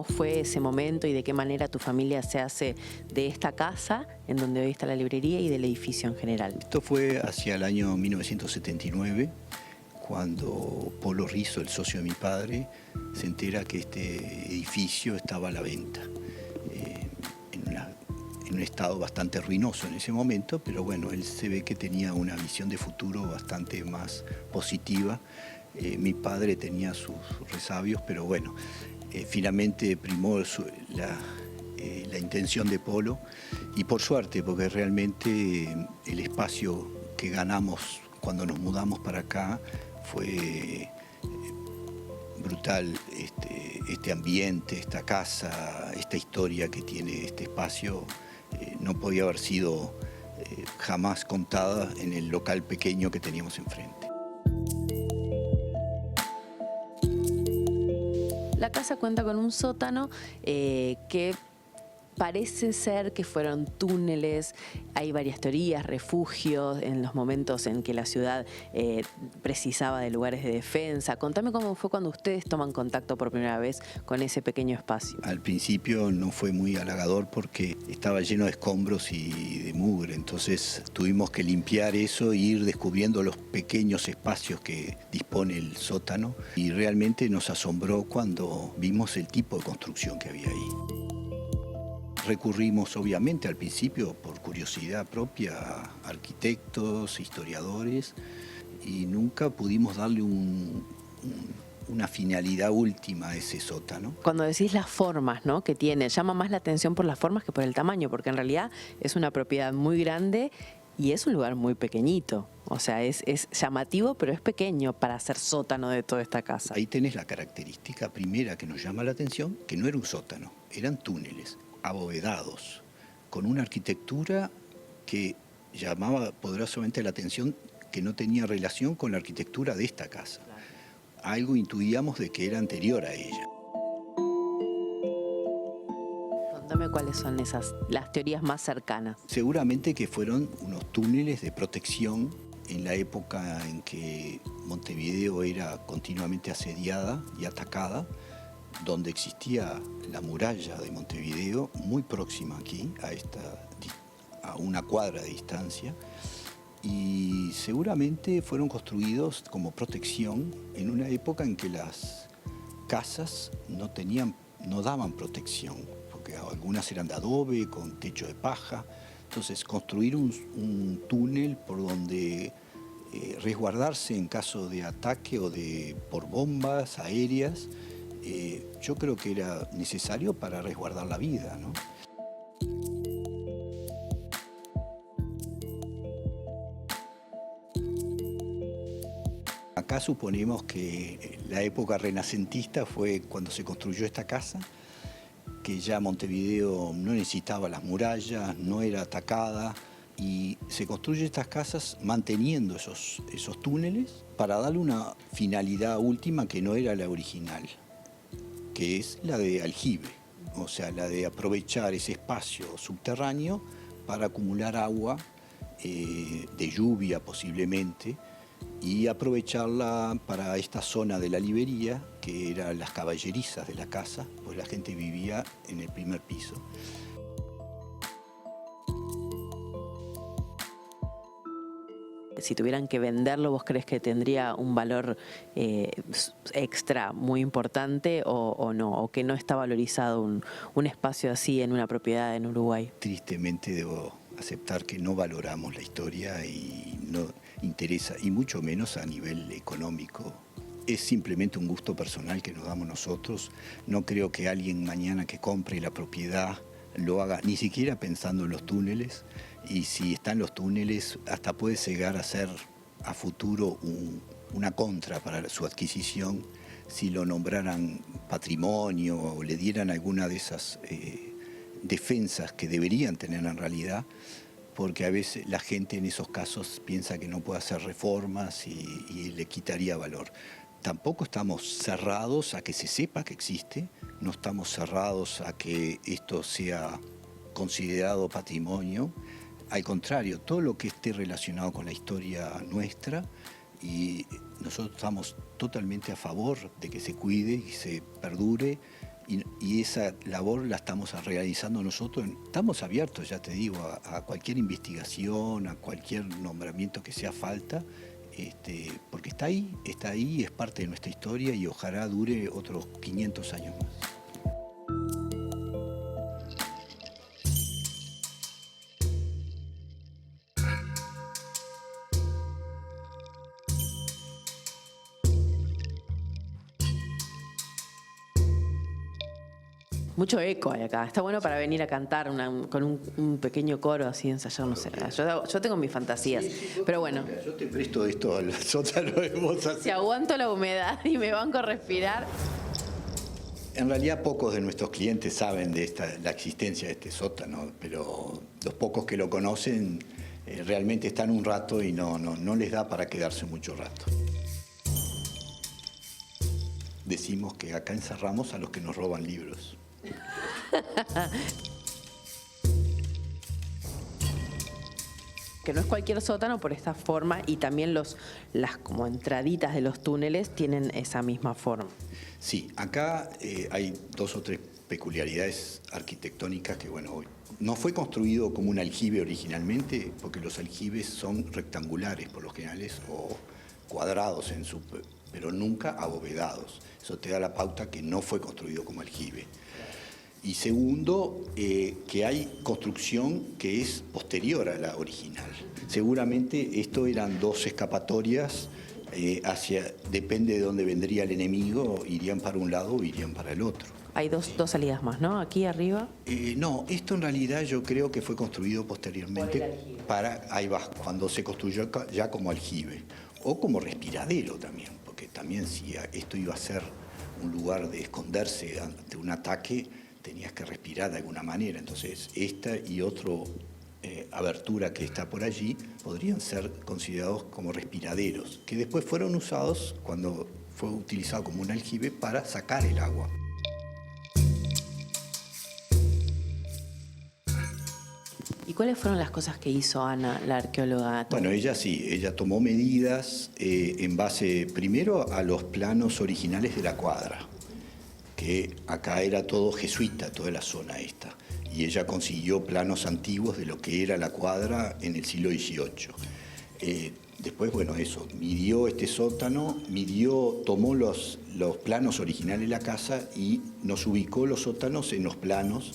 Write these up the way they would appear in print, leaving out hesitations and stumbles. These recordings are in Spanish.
fue ese momento y de qué manera tu familia se hace de esta casa, en donde hoy está la librería, y del edificio en general. Esto fue hacia el año 1979, cuando Polo Rizzo, el socio de mi padre, se entera que este edificio estaba a la venta. En un estado bastante ruinoso en ese momento, pero bueno, él se ve que tenía una visión de futuro bastante más positiva. Mi padre tenía sus resabios, pero bueno, finalmente primó la intención de Polo, y por suerte, porque realmente el espacio que ganamos cuando nos mudamos para acá fue brutal. Este ambiente, esta casa, esta historia que tiene este espacio no podía haber sido jamás contada en el local pequeño que teníamos enfrente. La casa cuenta con un sótano que parece ser que fueron túneles. Hay varias teorías, refugios en los momentos en que la ciudad precisaba de lugares de defensa. Contame cómo fue cuando ustedes toman contacto por primera vez con ese pequeño espacio. Al principio no fue muy halagador porque estaba lleno de escombros y de mugre, entonces tuvimos que limpiar eso e ir descubriendo los pequeños espacios que dispone el sótano, y realmente nos asombró cuando vimos el tipo de construcción que había ahí. Recurrimos obviamente al principio por curiosidad propia a arquitectos, historiadores, y nunca pudimos darle una finalidad última a ese sótano. Cuando decís las formas, ¿no?, que tiene, llama más la atención por las formas que por el tamaño, porque en realidad es una propiedad muy grande y es un lugar muy pequeñito. O sea, es llamativo, pero es pequeño para ser sótano de toda esta casa. Ahí tenés la característica primera que nos llama la atención, que no era un sótano, eran túneles abovedados, con una arquitectura que llamaba poderosamente la atención, que no tenía relación con la arquitectura de esta casa. Claro. Algo intuíamos de que era anterior a ella. Contame cuáles son las teorías más cercanas. Seguramente que fueron unos túneles de protección en la época en que Montevideo era continuamente asediada y atacada, donde existía la muralla de Montevideo, muy próxima aquí, a una cuadra de distancia, y seguramente fueron construidos como protección en una época en que las casas no daban protección, porque algunas eran de adobe, con techo de paja. Entonces, construir un túnel por donde resguardarse en caso de ataque o por bombas aéreas, yo creo que era necesario para resguardar la vida, ¿no? Acá suponemos que la época renacentista fue cuando se construyó esta casa, que ya Montevideo no necesitaba las murallas, no era atacada, y se construyen estas casas manteniendo esos túneles para darle una finalidad última que no era la original, que es la de aljibe, o sea, la de aprovechar ese espacio subterráneo para acumular agua de lluvia posiblemente, y aprovecharla para esta zona de la librería, que eran las caballerizas de la casa, pues la gente vivía en el primer piso. Si tuvieran que venderlo, ¿vos crees que tendría un valor extra muy importante o no? ¿O que no está valorizado un espacio así en una propiedad en Uruguay? Tristemente debo aceptar que no valoramos la historia y no interesa, y mucho menos a nivel económico. Es simplemente un gusto personal que nos damos nosotros. No creo que alguien mañana que compre la propiedad lo haga ni siquiera pensando en los túneles, y si están los túneles hasta puede llegar a ser a futuro una contra para su adquisición si lo nombraran patrimonio o le dieran alguna de esas defensas que deberían tener en realidad, porque a veces la gente en esos casos piensa que no puede hacer reformas y le quitaría valor. Tampoco estamos cerrados a que se sepa que existe, no estamos cerrados a que esto sea considerado patrimonio. Al contrario, todo lo que esté relacionado con la historia nuestra, y nosotros estamos totalmente a favor de que se cuide y se perdure y esa labor la estamos realizando nosotros. Estamos abiertos, ya te digo, a cualquier investigación, a cualquier nombramiento que sea falta, porque está ahí, es parte de nuestra historia y ojalá dure otros 500 años más. Mucho eco hay acá. Está bueno para venir a cantar con un pequeño coro así, ensayar, no sé. Yo tengo mis fantasías, pero bueno. Yo te presto esto al sótano de Mozart. Si aguanto la humedad y me banco a respirar. En realidad pocos de nuestros clientes saben de la existencia de este sótano, pero los pocos que lo conocen realmente están un rato y no les da para quedarse mucho rato. Decimos que acá encerramos a los que nos roban libros. Que no es cualquier sótano por esta forma, y también las como entraditas de los túneles tienen esa misma forma. Sí, acá hay 2 o 3 peculiaridades arquitectónicas que, bueno, no fue construido como un aljibe originalmente, porque los aljibes son rectangulares por lo general o cuadrados pero nunca abovedados. Eso te da la pauta que no fue construido como aljibe. Y segundo, que hay construcción que es posterior a la original. Seguramente esto eran 2 escapatorias depende de dónde vendría el enemigo, irían para un lado o irían para el otro. Hay dos salidas más, ¿no? Aquí arriba. No, esto en realidad yo creo que fue construido posteriormente ahí va, cuando se construyó ya como aljibe o como respiradero también, porque también si esto iba a ser un lugar de esconderse ante un ataque, tenías que respirar de alguna manera. Entonces, esta y otra abertura que está por allí podrían ser considerados como respiraderos, que después fueron usados cuando fue utilizado como un aljibe para sacar el agua. ¿Y cuáles fueron las cosas que hizo Ana, la arqueóloga? Bueno, ella tomó medidas en base primero a los planos originales de la cuadra, que acá era todo jesuita, toda la zona esta, y ella consiguió planos antiguos de lo que era la cuadra en el siglo XVIII. Después, bueno, midió este sótano, tomó los planos originales de la casa y nos ubicó los sótanos en los planos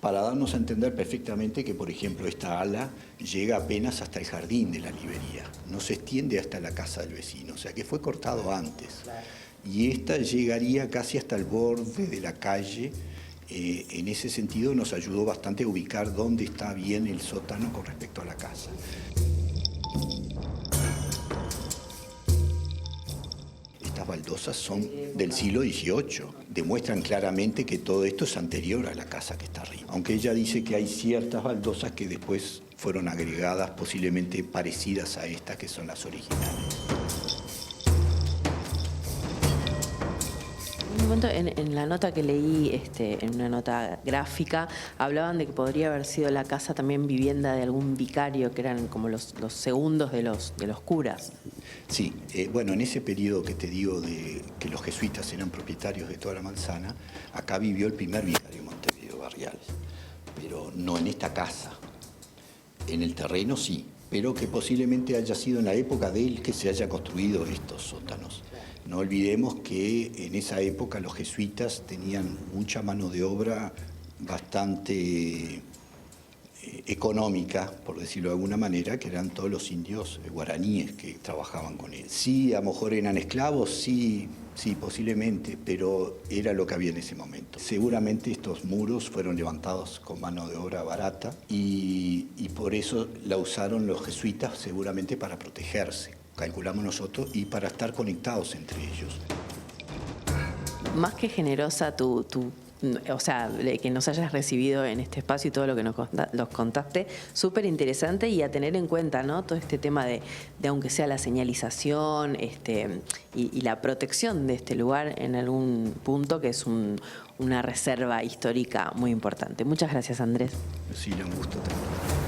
para darnos a entender perfectamente que, por ejemplo, esta ala llega apenas hasta el jardín de la librería, no se extiende hasta la casa del vecino, o sea que fue cortado antes. Y esta llegaría casi hasta el borde de la calle. En ese sentido nos ayudó bastante a ubicar dónde está bien el sótano con respecto a la casa. Estas baldosas son del siglo XVIII, demuestran claramente que todo esto es anterior a la casa que está arriba. Aunque ella dice que hay ciertas baldosas que después fueron agregadas, posiblemente parecidas a estas que son las originales. Un momento en la nota que leí, en una nota gráfica, hablaban de que podría haber sido la casa también vivienda de algún vicario, que eran como los segundos de los curas. Sí, bueno, en ese periodo que te digo de que los jesuitas eran propietarios de toda la manzana, acá vivió el primer vicario de Montevideo Barriales, pero no en esta casa. En el terreno sí, pero que posiblemente haya sido en la época de él que se haya construido estos sótanos. No olvidemos que en esa época los jesuitas tenían mucha mano de obra bastante económica, por decirlo de alguna manera, que eran todos los indios guaraníes que trabajaban con él. Sí, a lo mejor eran esclavos, sí, posiblemente, pero era lo que había en ese momento. Seguramente estos muros fueron levantados con mano de obra barata y por eso la usaron los jesuitas seguramente para protegerse, calculamos nosotros, y para estar conectados entre ellos. Más que generosa o sea, que nos hayas recibido en este espacio y todo lo que nos contaste, súper interesante, y a tener en cuenta, ¿no? Todo este tema de aunque sea la señalización y la protección de este lugar en algún punto, que es una reserva histórica muy importante. Muchas gracias, Andrés. Sí, un gusto también.